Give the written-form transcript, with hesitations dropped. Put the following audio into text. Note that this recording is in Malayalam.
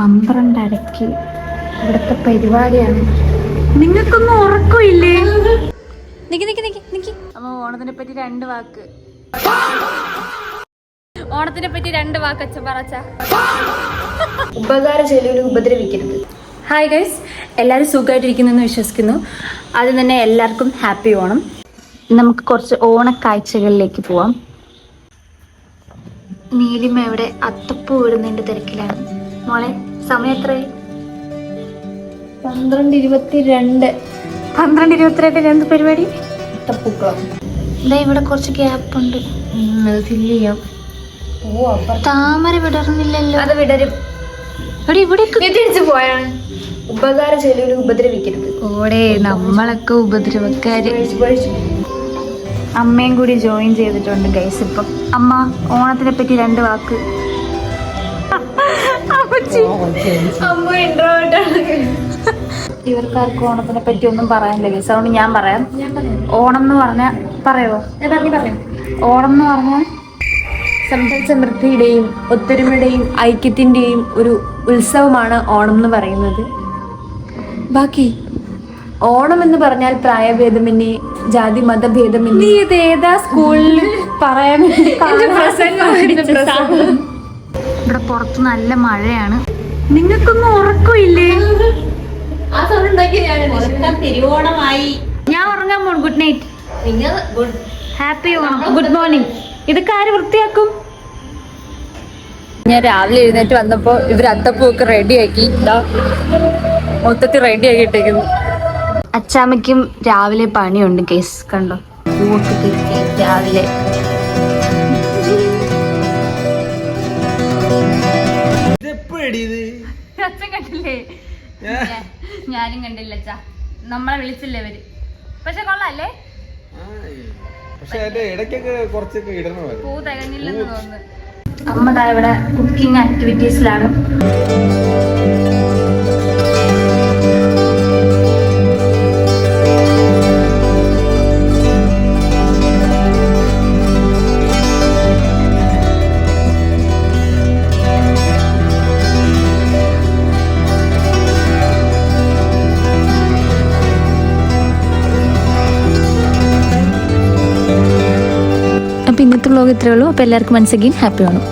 12:30 ഇവിടുത്തെ പരിപാടിയാണ്. നിങ്ങൾക്കൊന്നും ഉറക്കമില്ലേ? അമ്മ ഓണത്തിനെ പറ്റി 2 വാക്ക്. ഓണത്തിനെ പറ്റി 2 വാക്ക് അച്ഛൻ പറച്ച. ഉപകാരം ചെയ്യലും ഉപദ്രവിക്കരുത്. ഹായ് ഗൈസ്, എല്ലാവരും സുഖമായിട്ടിരിക്കുന്നെന്ന് വിശ്വസിക്കുന്നു. ആദ്യം തന്നെ എല്ലാവർക്കും ഹാപ്പി ഓണം. നമുക്ക് കുറച്ച് ഓണക്കാഴ്ചകളിലേക്ക് പോവാം. നീലിമ ഇവിടെ അത്തപ്പൂ ഇടുന്നതിന്റെ തിരക്കിലാണ്. മോളെ, സമയം എത്രയായി? 12:22. 12:22 എന്ത് പരിപാടി? അത്തപ്പൂക്കളം. ഇതാ ഇവിടെ കുറച്ച് ഗ്യാപ്പ് ഉണ്ട്, ഫില്ല് ചെയ്യാം. താമര വിടർന്നില്ലല്ലോ. അത് വിടരും. ഇവിടെ തിരിച്ചു പോയാണ്. ഉപകാരം ചെയ്യലും ഉപദ്രവിക്കരുത്. ഓടെ നമ്മളൊക്കെ ഉപദ്രവക്കാര്. അമ്മയും കൂടി ജോയിൻ ചെയ്തിട്ടുണ്ട് ഗൈസ്. ഇപ്പം അമ്മ ഓണത്തിനെ പറ്റി 2 വാക്ക്. ഇവർക്കാർക്കും ഓണത്തിനെ പറ്റി ഒന്നും പറയാനില്ല ഗൈസ്, അതുകൊണ്ട് ഞാൻ പറയാം. ഓണം എന്ന് പറഞ്ഞാൽ പറയോ? ഓണം എന്ന് പറഞ്ഞാൽ സമ്പൽ സമൃദ്ധിയുടെയും ഒത്തൊരുമയുടെയും ഐക്യത്തിന്റെയും ഒരു ഉത്സവമാണ് ഓണം എന്ന് പറയുന്നത്. ബാക്കി ഓണം എന്ന് പറഞ്ഞാൽ പ്രായഭേദമന്യേ, ജാതി മതഭേദമന്യേ. ഇത് ഏതാ സ്കൂളിൽ പറയാൻ? ഇവിടെ പുറത്ത് നല്ല മഴയാണ്. നിങ്ങൾക്കൊന്നും ഉറക്കമില്ലേ? ഞാൻ ഉറങ്ങാൻ പോണു. Good night, happy Onam, good morning. ഇതൊക്കെ ആര് വൃത്തിയാക്കും? ഞാൻ രാവിലെ എഴുന്നേറ്റ് വന്നപ്പോ ഇവർ അത്തപ്പൂക്കെ റെഡിയാക്കി, മൊത്തത്തിൽ റെഡിയാക്കിയിട്ടേക്കുന്നു. അച്ചാമ്മയ്ക്കും രാവിലെ പണിയുണ്ട് കേസ്. കണ്ടോ, പൂവൊക്കെ കിട്ടി രാവിലെ. അച്ഛൻ കണ്ടില്ലേ? ഞാനും കണ്ടില്ല അച്ഛാ. നമ്മളെ വിളിച്ചില്ലേ അവര്. പക്ഷെ കൊള്ളാല്ലേ? പൂ തികഞ്ഞില്ലെന്ന് തോന്നുന്നു. അമ്മ ഇവിടെ കുക്കിംഗ് ആക്ടിവിറ്റീസിലാണ്. അപ്പോൾ ഇന്നത്തെ വ്ലോഗ് ഇത്രയേ ഉള്ളൂ. അപ്പോൾ എല്ലാവർക്കും വൺസ് അഗെയിൻ ഹാപ്പി ഓണം.